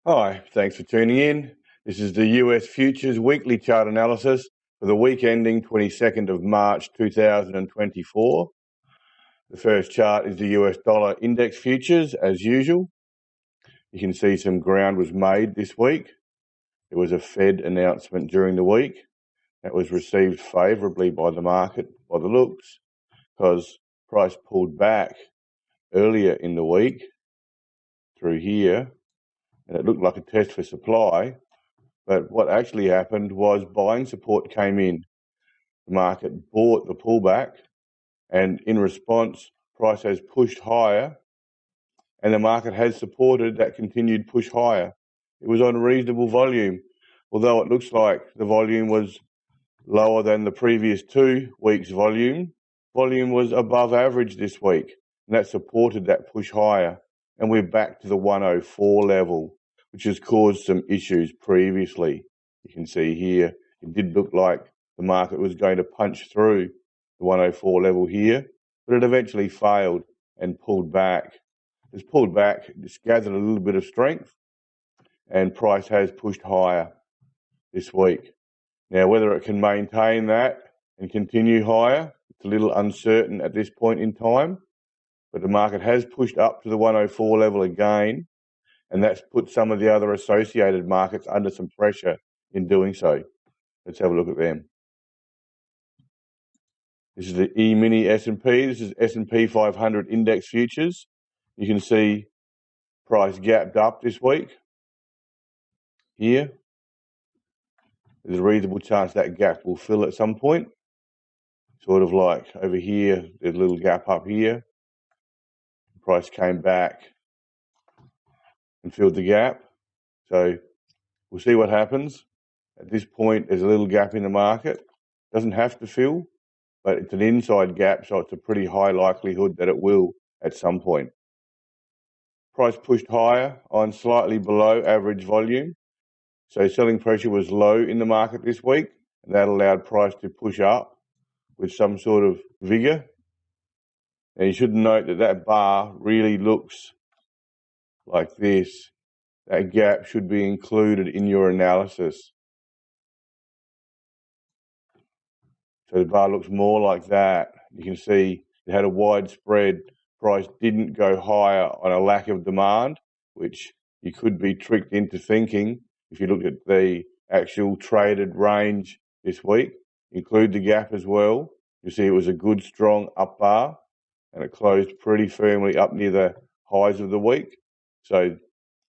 Hi, thanks for tuning in. This is the US Futures Weekly Chart Analysis for the week ending 22nd of March 2024. The first chart is the US Dollar Index Futures, as usual. You can see some ground was made this week. There was a Fed announcement during the week that was received favourably by the market, by the looks, because price pulled back earlier in the week through here, and it looked like a test for supply. But what actually happened was buying support came in. The market bought the pullback, and in response, price has pushed higher, and the market has supported that continued push higher. It was on reasonable volume, although it looks like the volume was lower than the previous 2 weeks' volume. Volume was above average this week, and that supported that push higher, and we're back to the 104 level, which has caused some issues previously. You can see here, it did look like the market was going to punch through the 104 level here, but it eventually failed and pulled back. It's pulled back, it's gathered a little bit of strength, and price has pushed higher this week. Now, whether it can maintain that and continue higher, it's a little uncertain at this point in time, but the market has pushed up to the 104 level again, and that's put some of the other associated markets under some pressure in doing so. Let's have a look at them. This is the E-mini S&P. This is S&P 500 index futures. You can see price gapped up this week here. There's a reasonable chance that gap will fill at some point. Sort of like over here, there's a little gap up here. Price came back and filled the gap. So we'll see what happens. At this point, there's a little gap in the market. Doesn't have to fill, but it's an inside gap, so it's a pretty high likelihood that it will at some point. Price pushed higher on slightly below average volume. So selling pressure was low in the market this week, and that allowed price to push up with some sort of vigor. And you should note that that bar really looks like this. That gap should be included in your analysis. So the bar looks more like that. You can see it had a wide spread. Price didn't go higher on a lack of demand, which you could be tricked into thinking if you look at the actual traded range this week. Include the gap as well. You see it was a good strong up bar, and it closed pretty firmly up near the highs of the week. So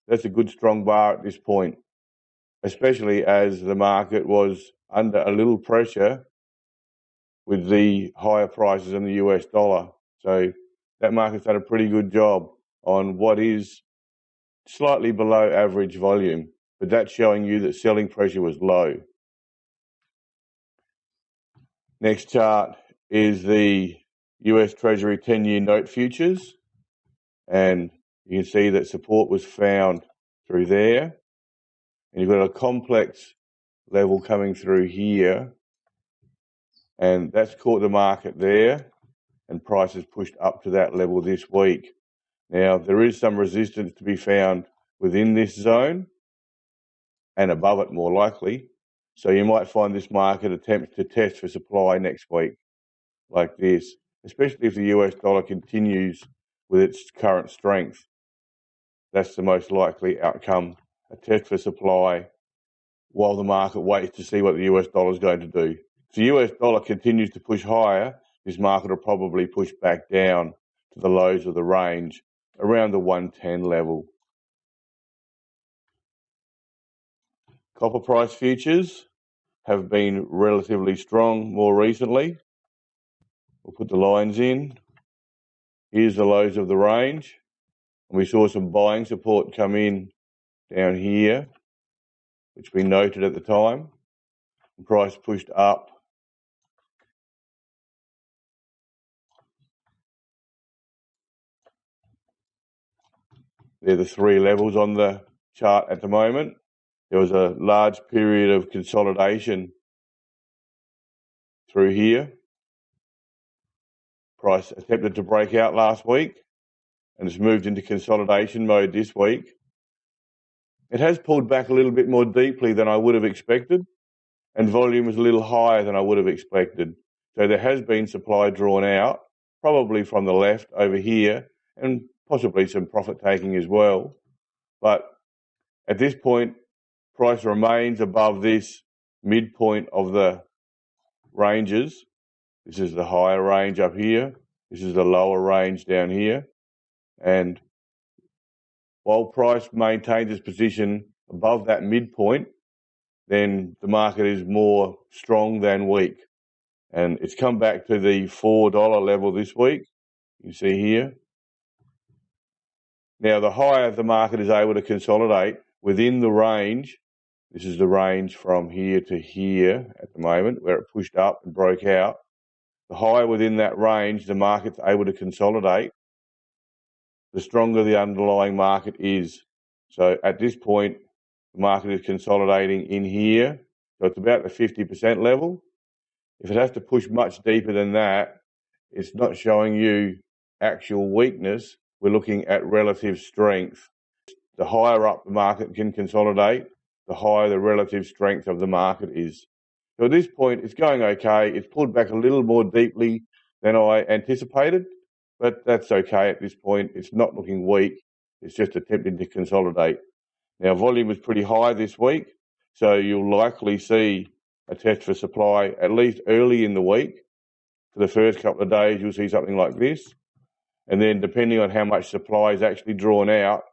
that's a good strong bar at this point, especially as the market was under a little pressure with the higher prices in the US dollar. So that market's done a pretty good job on what is slightly below average volume, but that's showing you that selling pressure was low. Next chart is the US Treasury 10-year note futures, and you can see that support was found through there, and you've got a complex level coming through here, and that's caught the market there, and price has pushed up to that level this week. Now, there is some resistance to be found within this zone and above it more likely. So you might find this market attempts to test for supply next week like this, especially if the US dollar continues with its current strength. That's the most likely outcome, a test for supply while the market waits to see what the US dollar is going to do. If the US dollar continues to push higher, this market will probably push back down to the lows of the range around the 110 level. Copper price futures have been relatively strong more recently. We'll put the lines in. Here's the lows of the range. And we saw some buying support come in down here, which we noted at the time. The price pushed up. They're the 3 levels on the chart at the moment. There was a large period of consolidation through here. Price attempted to break out last week and has moved into consolidation mode this week. It has pulled back a little bit more deeply than I would have expected, and volume was a little higher than I would have expected. So there has been supply drawn out, probably from the left over here, and possibly some profit taking as well. But at this point, price remains above this midpoint of the ranges. This is the higher range up here. This is the lower range down here. And while price maintains its position above that midpoint, then the market is more strong than weak. And it's come back to the $4 level this week. You see here. Now, the higher the market is able to consolidate within the range, this is the range from here to here at the moment, where it pushed up and broke out. The higher within that range the market's able to consolidate, the stronger the underlying market is. So at this point, the market is consolidating in here. So it's about the 50% level. If it has to push much deeper than that, it's not showing you actual weakness. We're looking at relative strength. The higher up the market can consolidate, the higher the relative strength of the market is. So at this point, it's going okay. It's pulled back a little more deeply than I anticipated, but that's okay at this point. It's not looking weak. It's just attempting to consolidate. Now, volume was pretty high this week, so you'll likely see a test for supply at least early in the week. For the first couple of days, you'll see something like this. And then depending on how much supply is actually drawn out,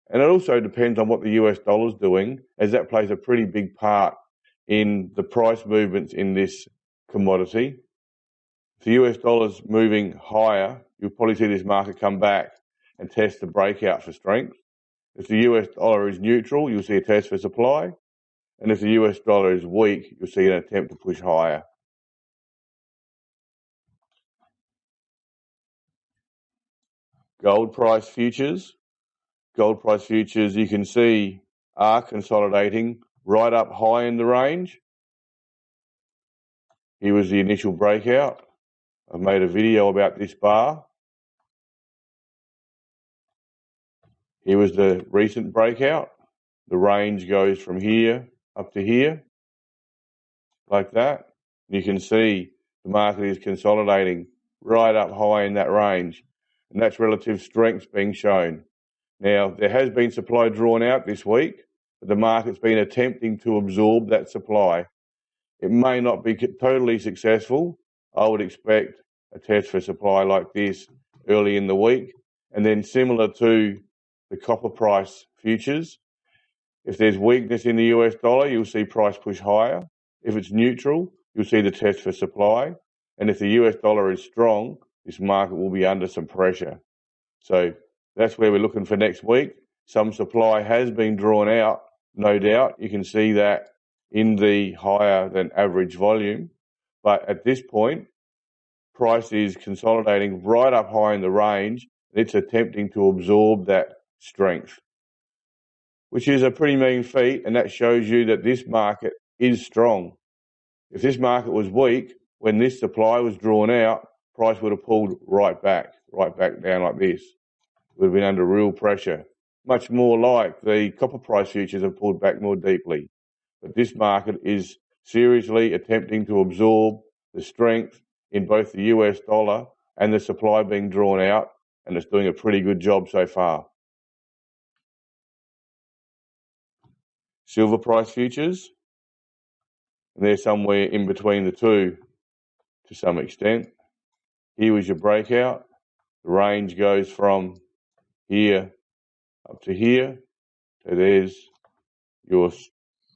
and it also depends on what the US dollar's doing, as that plays a pretty big part in the price movements in this commodity. If the US dollar's moving higher, you'll probably see this market come back and test the breakout for strength. If the US dollar is neutral, you'll see a test for supply. And if the US dollar is weak, you'll see an attempt to push higher. Gold price futures. Gold price futures, you can see, are consolidating right up high in the range. Here was the initial breakout. I've made a video about this bar. Here was the recent breakout. The range goes from here up to here, like that. You can see the market is consolidating right up high in that range, and that's relative strength being shown. Now, there has been supply drawn out this week, but the market's been attempting to absorb that supply. It may not be totally successful. I would expect a test for supply like this early in the week, and then similar to the copper price futures, if there's weakness in the US dollar, you'll see price push higher. If it's neutral, you'll see the test for supply. And if the US dollar is strong, this market will be under some pressure. So that's where we're looking for next week. Some supply has been drawn out, no doubt. You can see that in the higher than average volume. But at this point, price is consolidating right up high in the range, and it's attempting to absorb that strength, which is a pretty mean feat, and that shows you that this market is strong. If this market was weak, when this supply was drawn out, price would have pulled right back down like this. It would have been under real pressure, much more like the copper price futures have pulled back more deeply. But this market is seriously attempting to absorb the strength in both the US dollar and the supply being drawn out, and it's doing a pretty good job so far. Silver price futures, and they're somewhere in between the two to some extent. Here was your breakout. The range goes from here up to here. So there's your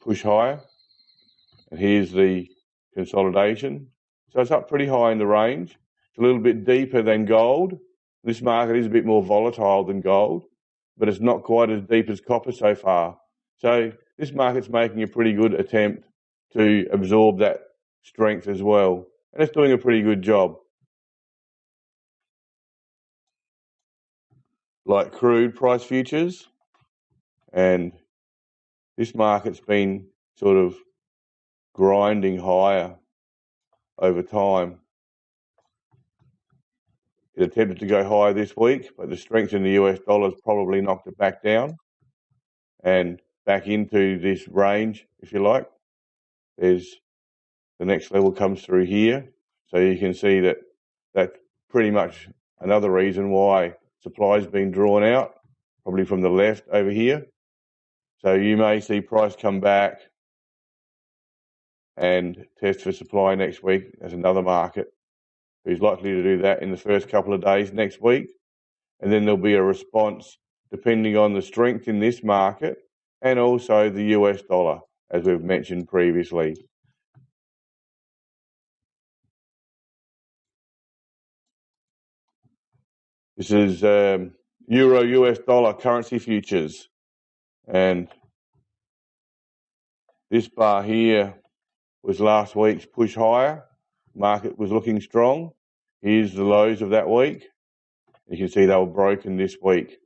push higher. And here's the consolidation. So it's up pretty high in the range. It's a little bit deeper than gold. This market is a bit more volatile than gold, but it's not quite as deep as copper so far. So this market's making a pretty good attempt to absorb that strength as well. And it's doing a pretty good job. Like crude price futures, and this market's been sort of grinding higher over time. It attempted to go higher this week, but the strength in the US dollar's probably knocked it back down. And back into this range, if you like. There's the next level comes through here. So you can see that that's pretty much another reason why supply's been drawn out, probably from the left over here. So you may see price come back and test for supply next week as another market who's likely to do that in the first couple of days next week. And then there'll be a response depending on the strength in this market and also the US dollar, as we've mentioned previously. This is Euro US dollar currency futures. And this bar here was last week's push higher. Market was looking strong. Here's the lows of that week. You can see they were broken this week.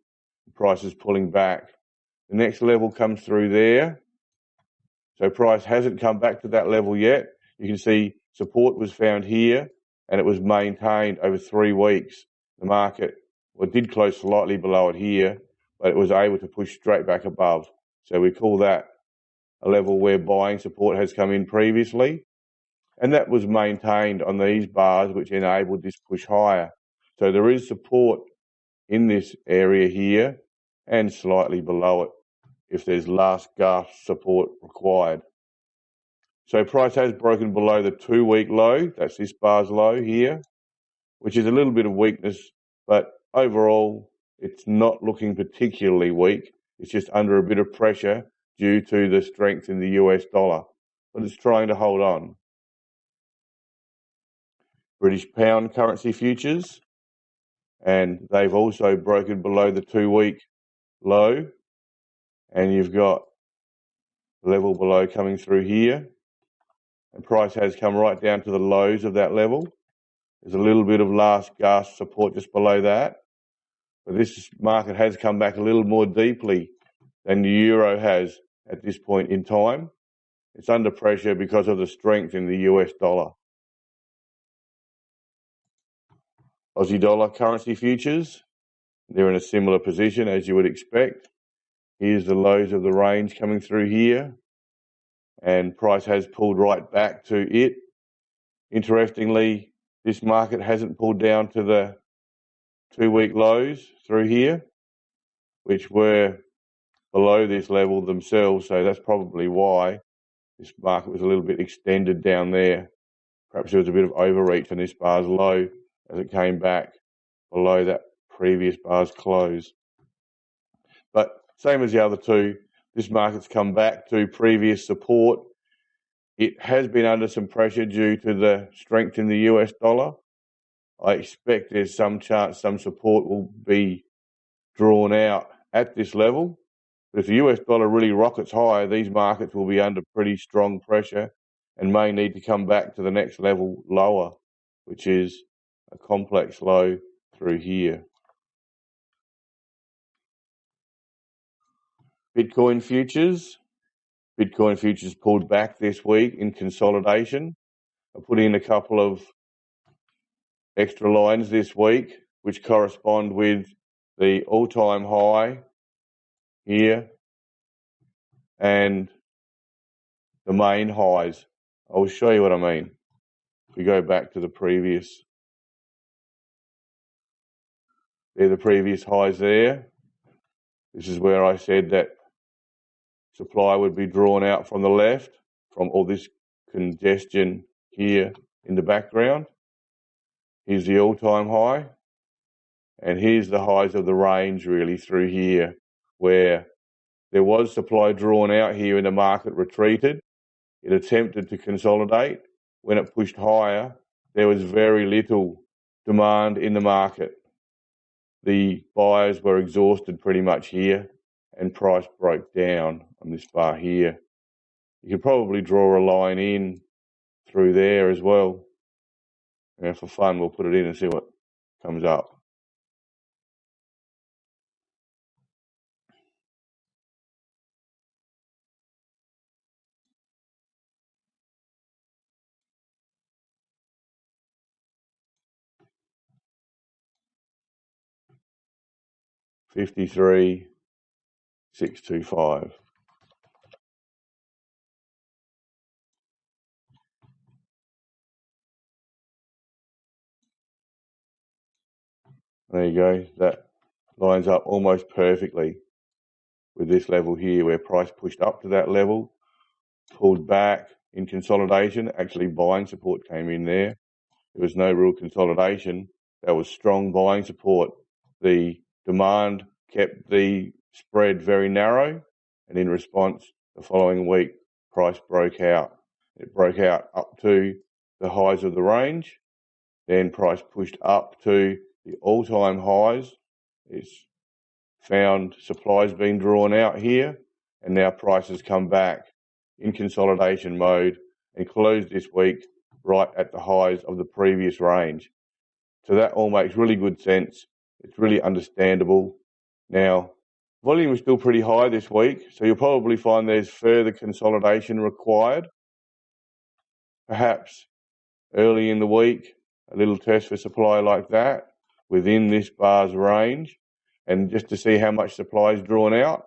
The price is pulling back. The next level comes through there. So price hasn't come back to that level yet. You can see support was found here and it was maintained over 3 weeks. The market did close slightly below it here, but it was able to push straight back above. So we call that a level where buying support has come in previously. And that was maintained on these bars, which enabled this push higher. So there is support in this area here and slightly below it if there's last gasp support required. So price has broken below the 2-week low. That's this bar's low here, which is a little bit of weakness, but overall it's not looking particularly weak. It's just under a bit of pressure due to the strength in the US dollar, but it's trying to hold on. British pound currency futures, and they've also broken below the 2-week low, and you've got level below coming through here, and price has come right down to the lows of that level. There's a little bit of last gasp support just below that, but this market has come back a little more deeply than the euro has at this point in time. It's under pressure because of the strength in the US dollar. Aussie dollar currency futures, they're in a similar position as you would expect. Here's the lows of the range coming through here, and price has pulled right back to it. Interestingly, this market hasn't pulled down to the 2-week lows through here, which were below this level themselves, so that's probably why this market was a little bit extended down there. Perhaps there was a bit of overreach on this bar's low as it came back below that previous bar's close. But same as the other two, this market's come back to previous support. It has been under some pressure due to the strength in the US dollar. I expect there's some chance some support will be drawn out at this level. But if the US dollar really rockets higher, these markets will be under pretty strong pressure and may need to come back to the next level lower, which is a complex low through here. Bitcoin futures. Bitcoin futures pulled back this week in consolidation. I put in a couple of extra lines this week, which correspond with the all-time high here and the main highs. I will show you what I mean. If we go back to the previous, they're the previous highs there. This is where I said that supply would be drawn out from the left, from all this congestion here in the background. Here's the all-time high, and here's the highs of the range really through here, where there was supply drawn out here and the market retreated. It attempted to consolidate. When it pushed higher, there was very little demand in the market. The buyers were exhausted pretty much here, and price broke down on this bar here. You could probably draw a line in through there as well. And for fun, we'll put it in and see what comes up. $53,625. There you go. That lines up almost perfectly with this level here, where price pushed up to that level, pulled back in consolidation. Actually, buying support came in there. There was no real consolidation. That was strong buying support. The demand kept the spread very narrow, and in response, the following week, price broke out. It broke out up to the highs of the range. Then price pushed up to the all-time highs. It's found supplies being drawn out here, and now prices come back in consolidation mode and closed this week right at the highs of the previous range. So that all makes really good sense. It's really understandable. Now, volume is still pretty high this week, so you'll probably find there's further consolidation required. Perhaps early in the week, a little test for supply like that within this bar's range, and just to see how much supply is drawn out.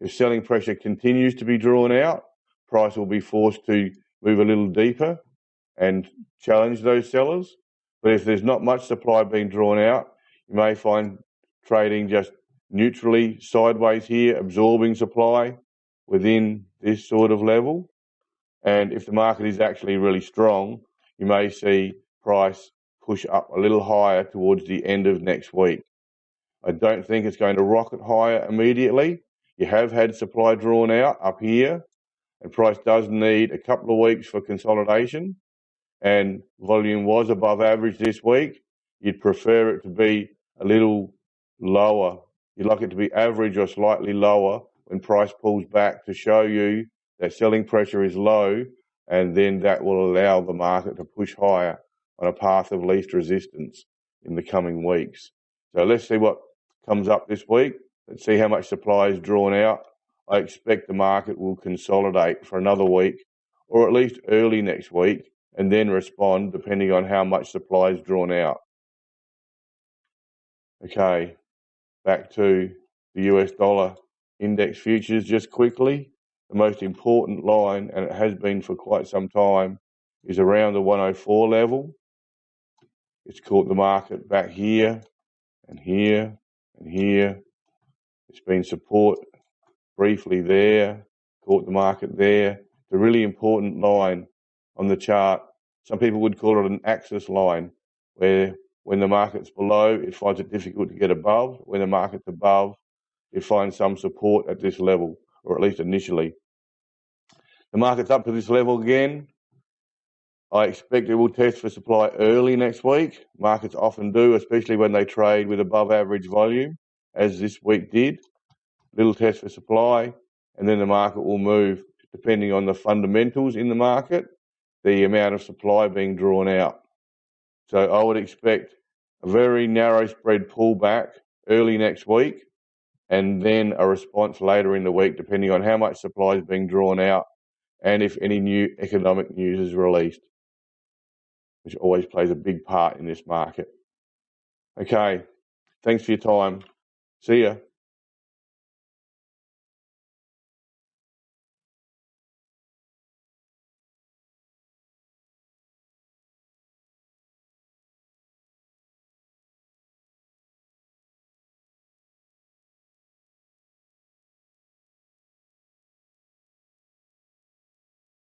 If selling pressure continues to be drawn out, price will be forced to move a little deeper and challenge those sellers. But if there's not much supply being drawn out, you may find trading just neutrally sideways here, absorbing supply within this sort of level. And if the market is actually really strong, you may see price push up a little higher towards the end of next week. I don't think it's going to rocket higher immediately. You have had supply drawn out up here, and price does need a couple of weeks for consolidation, and volume was above average this week. You'd prefer it to be a little lower. You'd like it to be average or slightly lower when price pulls back to show you that selling pressure is low, and then that will allow the market to push higher on a path of least resistance in the coming weeks. So let's see what comes up this week. Let's see how much supply is drawn out. I expect the market will consolidate for another week, or at least early next week, and then respond depending on how much supply is drawn out. Okay, back to the US dollar index futures just quickly. The most important line, and it has been for quite some time, is around the 104 level. It's caught the market back here and here and here. It's been support briefly there, caught the market there. It's a really important line on the chart. Some people would call it an axis line, where when the market's below, it finds it difficult to get above. When the market's above, it finds some support at this level, or at least initially. The market's up to this level again. I expect it will test for supply early next week. Markets often do, especially when they trade with above average volume, as this week did. Little test for supply, and then the market will move depending on the fundamentals in the market, the amount of supply being drawn out. So I would expect a very narrow spread pullback early next week, and then a response later in the week depending on how much supply is being drawn out and if any new economic news is released, which always plays a big part in this market. Okay, thanks for your time. See ya.